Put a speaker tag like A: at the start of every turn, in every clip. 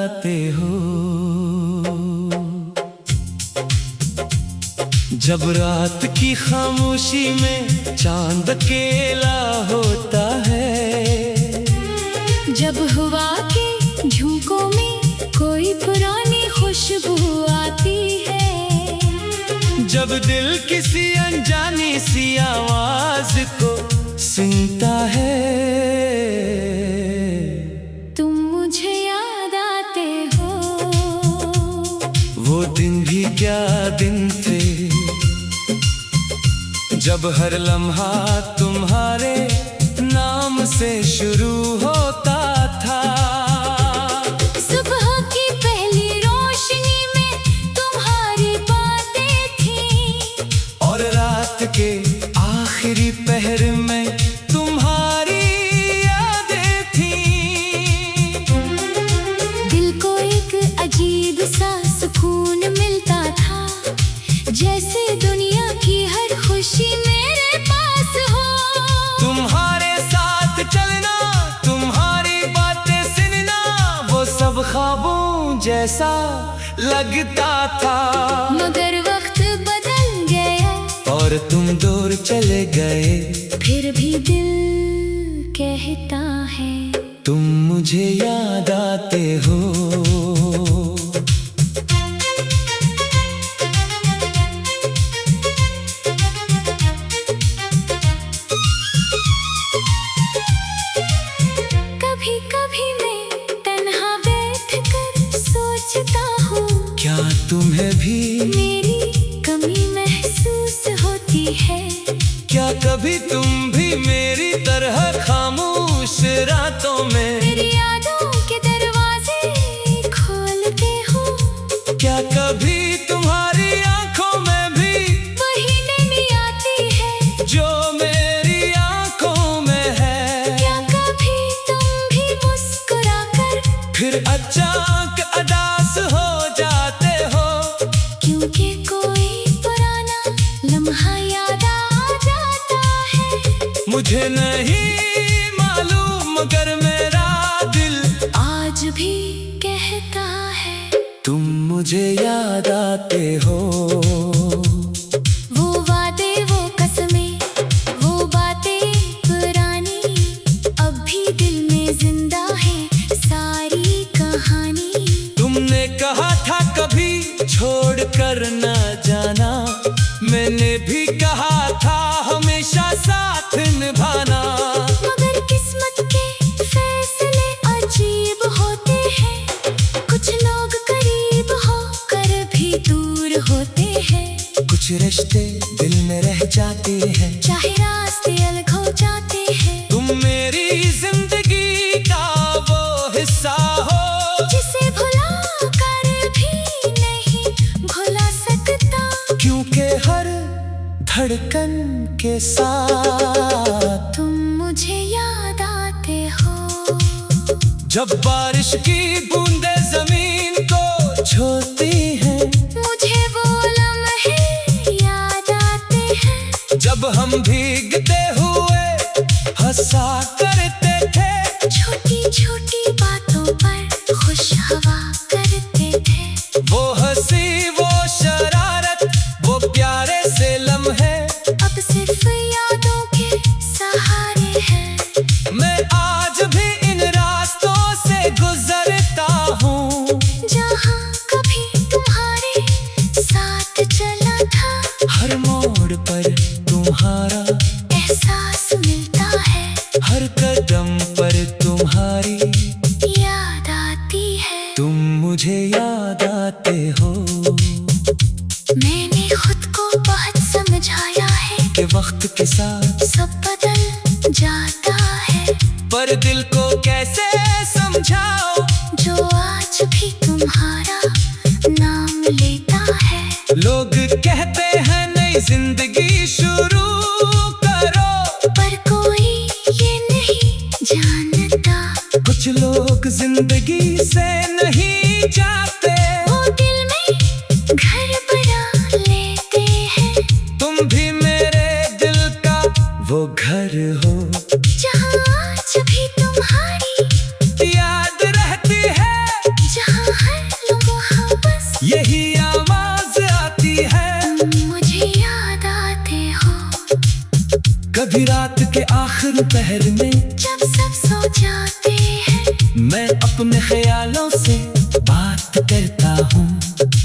A: आते हो। जब रात की खामोशी में चांद अकेला होता है,
B: जब हवा के झोंकों में कोई पुरानी खुशबू आती है,
A: जब दिल किसी अनजानी सी आवाज को सुनता है,
B: तुम मुझे याद आते हो।
A: वो दिन भी क्या दिन थे, जब हर लम्हा तुम्हारे नाम से शुरू होता था।
B: सुबह की पहली रोशनी में तुम्हारी बातें थीं,
A: और रात के आखिरी पहर में तुम्हारी यादें थीं।
B: दिल को एक अजीब सा सुकून मिलता था, जैसे दुनिया की हर खुशी मेरे पास हो।
A: तुम्हारे साथ चलना, तुम्हारी बातें सुनना, वो सब ख्वाबों जैसा लगता था।
B: मगर वक्त बदल गया
A: और तुम दूर चले गए,
B: फिर भी दिल कहता है
A: तुम मुझे याद आते हो।
B: कभी कभी मैं तन्हा बैठकर सोचता हूँ,
A: क्या तुम्हें भी
B: मेरी कमी महसूस होती है।
A: क्या कभी तुम भी मेरी तरह खामोश रातों में
B: मेरी यादों के दरवाजे खोलते हो।
A: क्या कभी तुम्हारी आंखों में भी
B: वही नमी आती है
A: जो मेरी आंखों में है।
B: क्या कभी तुम भी मुस्कुराकर
A: फिर अचानक अदास हो जाते हो,
B: क्योंकि कोई पुराना लम्हा याद आ जाता है।
A: मुझे नहीं मालूम मगर मेरा दिल
B: आज भी कहता है
A: तुम मुझे याद आते हो।
B: वो वादे, वो कसमें, वो बातें पुरानी, अब भी दिल में जिंदा है सारी कहानी।
A: तुमने कहा था कभी छोड़ कर न जाना, मैंने भी कहा था हमेशा साथ निभाना।
B: मगर किस्मत के फैसले अजीब होते हैं, कुछ लोग करीब होकर भी दूर होते हैं।
A: कुछ रिश्ते दिल में रह जाते हैं,
B: चाहे रास्ते अलग हो जाते हैं।
A: तुम मेरी जिंदगी का वो हिस्सा हो
B: जिसे भुला कर भी नहीं भुला सकता,
A: क्योंकि हर धड़कन के साथ
B: तुम मुझे याद आते हो।
A: जब बारिश की बूंदें जमीन को छूती हैं,
B: मुझे वो लम्हे याद आते हैं,
A: जब हम भीगते हुए हंसा करते थे,
B: छोटी छोटी बातों पर खुश हवा करते थे।
A: वो हंसी, वो शरारत, वो प्यारे से लम्हे
B: अब सिर्फ यादों के सहारे हैं।
A: मैं आज भी इन रास्तों से गुजरता हूँ,
B: जहाँ कभी तुम्हारे साथ चला था,
A: हर मोड़ पर तुम्हारा
B: एहसास मिलता है,
A: हर कदम पर तुम्हारी
B: याद आती है।
A: तुम मुझे याद आते हो।
B: मैंने खुद को बहुत समझाया है
A: कि वक्त के साथ
B: सब बदल जाता है,
A: पर दिल को कैसे समझाओ
B: जो आज भी तुम्हारा नाम लेता है।
A: लोग कहते हैं नई जिंदगी शुरू करो,
B: पर कोई ये नहीं जानता,
A: कुछ लोग जिंदगी से नहीं जाते।
B: वो दिल में घर बना लेते हैं।
A: तुम भी मेरे दिल का वो घर हो,
B: जहाँ आज भी तुम्हारी
A: याद रहती है।
B: जहाँ
A: कभी रात के आखिर पहर में
B: जब सब सो जाते हैं,
A: मैं अपने ख्यालों से बात करता हूँ।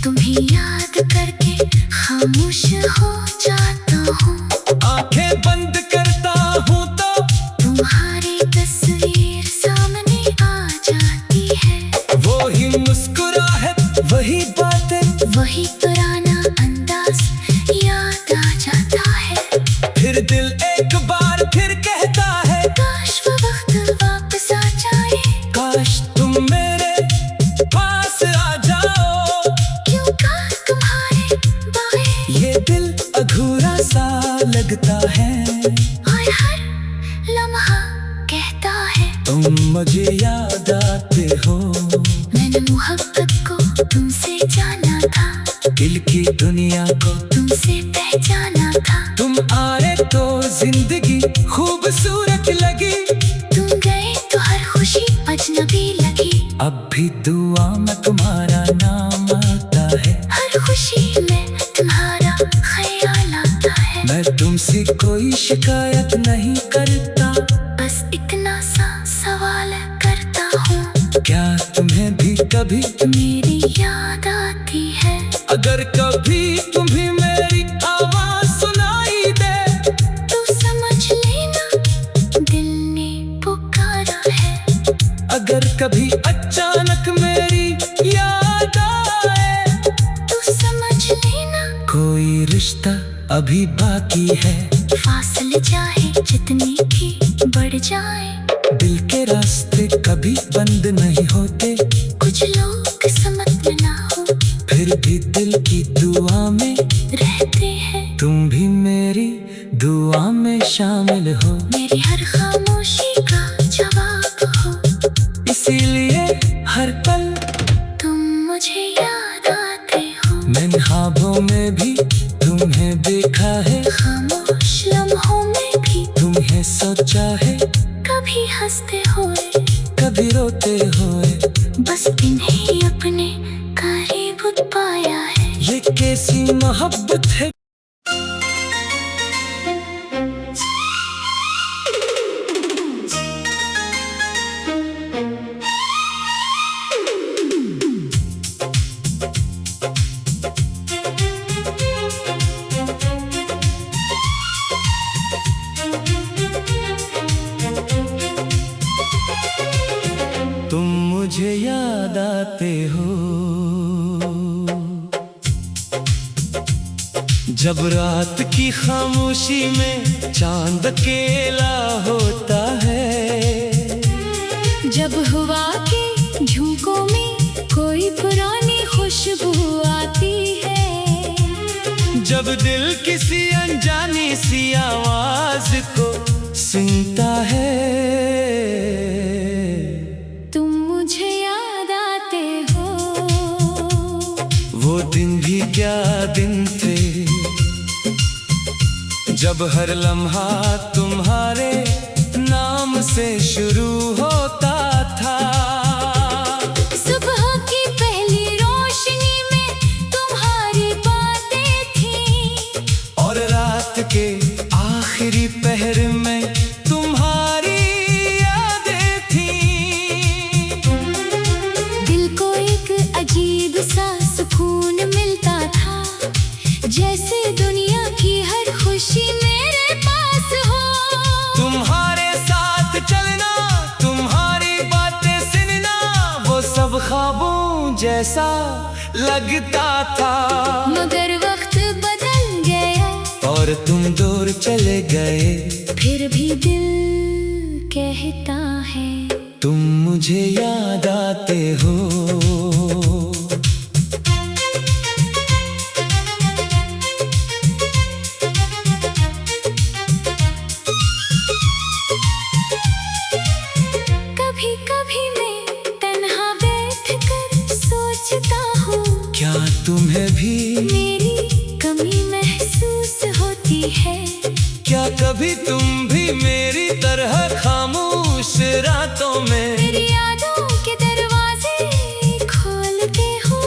B: तुम्हें याद करके खामोश हो जाता हूँ।
A: आंखें बंद करता हूँ तो
B: तुम्हारी तस्वीर सामने आ जाती है।
A: वो ही मुस्कुराहट, वही बातें,
B: वही पुराना अंदाज याद आ जाता है।
A: फिर दिल एक बार फिर कहता है,
B: काश वो वक्त वापस आ जाए।
A: काश तुम मेरे पास आ जाओ।
B: क्यों का तुम्हारे बाएं,
A: ये दिल अधूरा सा लगता है।
B: और हर लम्हा कहता है,
A: तुम मुझे याद आते हो।
B: मैंने मोहब्बत को तुमसे जाना था,
A: दिल की दुनिया को
B: तुमसे पहचाना था।
A: तुम आए तो जिंदगी खूबसूरत लगी।
B: तुम गए तो हर खुशी अजनबी लगी।
A: अब भी दुआ में तुम्हारा नाम आता है।
B: हर खुशी में तुम्हारा ख्याल आता है।
A: मैं तुमसे कोई शिकायत नहीं करता,
B: बस इतना सा सवाल करता हूँ,
A: क्या तुम्हें भी कभी
B: मेरी याद आती है।
A: अगर कभी तुम्हें मेरी आवाज सुनाई दे
B: तो समझ लेना दिल ने पुकारा है।
A: अगर कभी अचानक मेरी याद आए
B: तो समझ लेना
A: कोई रिश्ता अभी बाकी है।
B: फासले चाहे जितनी भी बढ़ जाए,
A: दिल के रास्ते कभी बंद नहीं होते।
B: कुछ लोग किस्मत में ना हो
A: फिर भी दिल की दुआ में
B: रहते हैं।
A: तुम भी मेरी दुआ में शामिल हो।
B: मेरी हर खामोशी का जवाब हो,
A: इसीलिए हर पल
B: तुम मुझे याद आते हो।
A: मैंने ख्वाबों में भी तुम्हें देखा है।
B: खामोश लम्हों में भी
A: तुम्हें सोचा है,
B: कभी हंसते हुए,
A: कभी रोते हुए।
B: बस इन्हें अपने करीब पाया है।
A: ये कैसी मोहब्बत है। तुम मुझे याद आते हो। जब रात की खामोशी में चांद अकेला होता है।
B: जब हवा के झोंकों में कोई पुरानी खुशबू आती है।
A: जब दिल किसी अनजानी सी आवाज को सुनता है।
B: तुम मुझे याद आते हो।
A: वो दिन भी क्या दिन थे, जब हर लम्हा तुम्हारे नाम से शुरू होता था।
B: सुबह की पहली रोशनी में तुम्हारी बातें थी,
A: और रात के आखिरी पहर में तुम्हारी यादें थी।
B: दिल को एक अजीब सा सुकून मिलता था, जैसे दुनिया की हर खुशी मेरे पास हो।
A: तुम्हारे साथ चलना, तुम्हारी बातें सुनना, वो सब ख्वाबों जैसा लगता था।
B: मगर वक्त बदल गया
A: और तुम दूर चले गए।
B: फिर भी दिल कहता है,
A: तुम मुझे याद आते हो।
B: कभी कभी मैं तन्हा बैठकर सोचता हूँ,
A: क्या तुम्हें भी
B: मेरी कमी महसूस होती है।
A: क्या कभी तुम भी मेरी तरह खामोश रातों में
B: मेरी यादों के दरवाजे खोलते हो।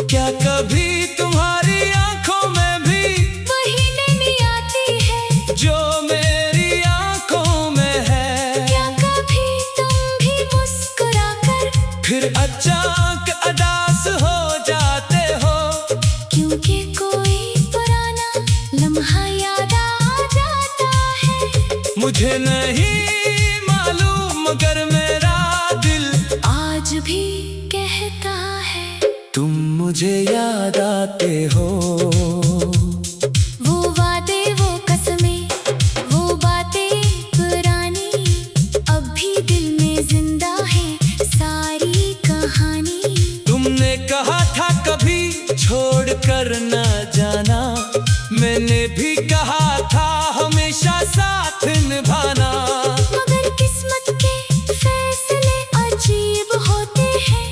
A: क्या कभी तुम्हारी आंखों में भी
B: वही नैनी आती है
A: जो मेरी
B: लम्हा याद आ जाता है।
A: मुझे नहीं मालूम मगर मेरा दिल
B: आज भी कहता है
A: तुम मुझे याद आते हो।
B: वो वादे वो कसमें वो बातें पुरानी अब भी दिल में जिंदा है सारी कहानी।
A: तुमने कहा था कभी छोड़ कर न जाना, मैंने भी कहा था हमेशा साथ निभाना।
B: मगर किस्मत के फैसले अजीब होते हैं,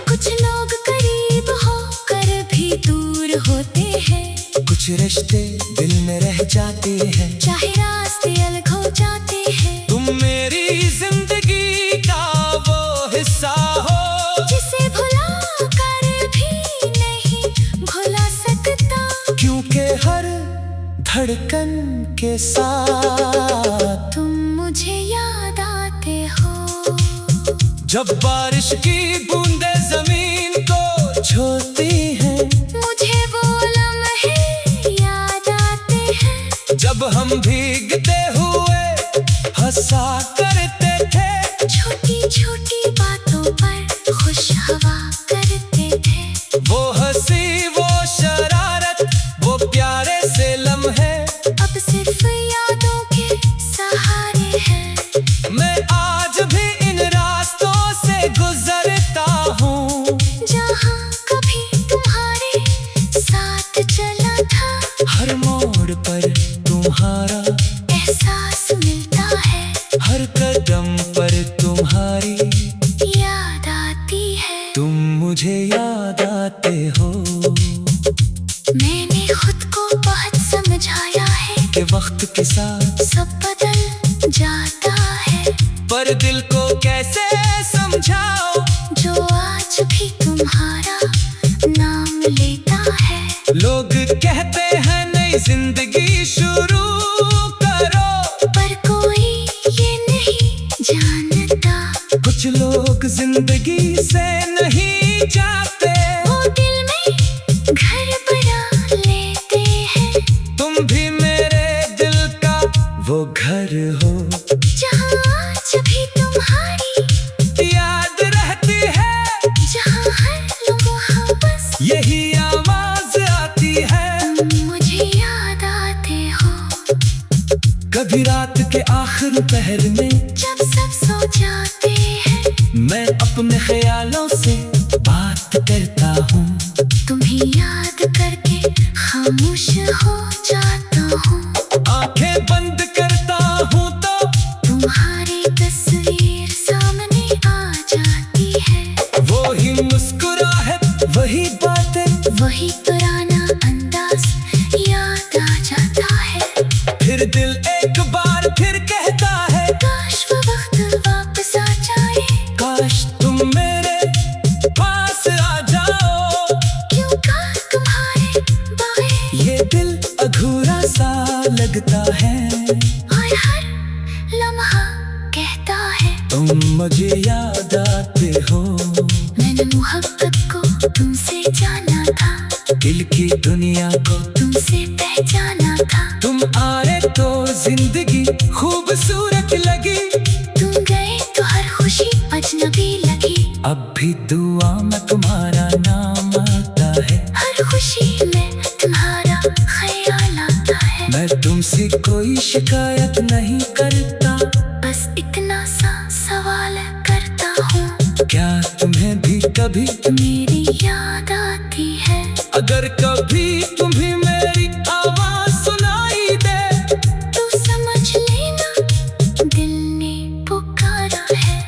B: कुछ लोग करीब होकर भी दूर होते हैं।
A: कुछ रिश्ते दिल में रह जाते हैं,
B: चाहे रास्ते अलग हो जाते हैं।
A: तुम मेरी जिंदगी का वो हिस्सा हो
B: जिसे भुला कर भी नहीं भुला सकता,
A: क्योंकि हर धड़कन के साथ
B: तुम मुझे याद आते हो।
A: जब बारिश की बूंदें जमीन को छूती हैं,
B: मुझे वो लम्हे याद आते हैं
A: जब हम भीगते हुए हंसा करते थे।
B: छोटी छोटी बातों पर खुश हवा करते थे।
A: वो हंसी वो शरारत वो प्यारे से लम्हे
B: अब सिर्फ यादों के सहारे हैं।
A: मैं आज भी इन रास्तों से गुजरता हूँ,
B: जहाँ कभी तुम्हारे साथ चला था।
A: हर मोड़ पर तुम्हारा
B: एहसास मिलता है,
A: हर कदम पर तुम्हारी
B: याद आती है।
A: तुम मुझे याद आते हो।
B: मैंने खुद को बहुत समझाया है
A: कि वक्त के साथ
B: सब बदल जाता है,
A: पर दिल को कैसे समझाओ
B: जो आज भी तुम्हारा नाम लेता है।
A: लोग कहते हैं नई जिंदगी शुरू करो,
B: पर कोई ये नहीं जानता
A: कुछ लोग जिंदगी से नहीं जाते।
B: वो दिल में घर बना लेते हैं,
A: तुम भी मेरे दिल का वो घर हो,
B: जहाँ आज भी तुम्हारी
A: याद रहती है।
B: जहाँ हर लम्हा बस
A: यही आवाज आती है।
B: तुम मुझे याद आते हो।
A: कभी रात के आखिर पहर में
B: जब सब सो जाते हैं,
A: मैं अपने ख्यालों से बात करता हूँ।
B: तुम्हें याद करके खामोश हो जाता हूँ।
A: आंखें बंद करता हूँ तो
B: तुम्हारी तस्वीर सामने आ जाती है।
A: वो ही मुस्कुराहट वही बातें
B: वही पुराना अंदाज याद आ जाता है।
A: फिर दिल एक बार फिर कहता है
B: काश वो वक्त वापस आ जाए,
A: काश तुम मेरे पास आ जाओ।
B: क्यों कहा तुम्हारे बाएं
A: ये दिल अधूरा सा लगता है,
B: और हर लम्हा कहता है
A: तुम मुझे याद आते हो।
B: मैंने मोहब्बत को तुमसे जाना था,
A: दिल की दुनिया को
B: तुमसे पहचाना था।
A: तुम आए तो जिंदगी खूबसूरत लगी,
B: तुम गए तो हर खुशी अजनबी लगी।
A: अब भी दुआ में तुम्हारा नाम आता है।
B: हर खुशी में तुम्हारा ख्याल आता है।
A: मैं तुमसे कोई शिकायत नहीं करता,
B: बस इतना सा सवाल करता हूँ,
A: क्या तुम्हें भी कभी
B: मेरी याद आती है।
A: अगर कभी तुम्हें मेरी आवाज सुनाई दे
B: तू समझ लेना दिल ने पुकारा है।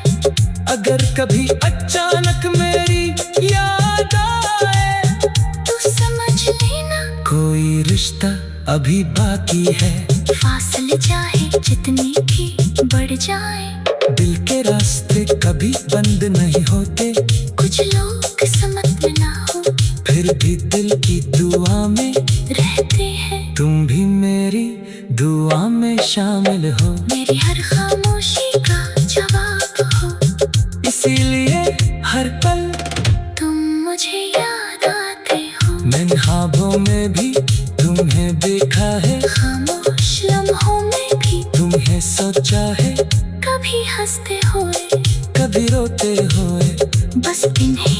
A: अगर कभी अचानक मेरी याद आए
B: तू समझ लेना
A: कोई रिश्ता अभी बाकी है।
B: फासले चाहे जितने भी बढ़ जाए,
A: दिल के रास्ते कभी बंद नहीं होते,
B: कुछ लोग समझ में ना हो
A: फिर भी दिल की दुआ में
B: रहते हैं।
A: तुम भी मेरी दुआ में शामिल हो,
B: मेरी हर खामोशी का जवाब हो।
A: इसीलिए हर पल
B: तुम मुझे याद आते हो।
A: मैं ख्वाबों में भी तुम्हें देखा देखा है,
B: खामोश लम्हों में भी
A: तुम्हें सोचा है,
B: कभी हंसते हुए
A: कभी रोते हुए।
B: बस इन्हीं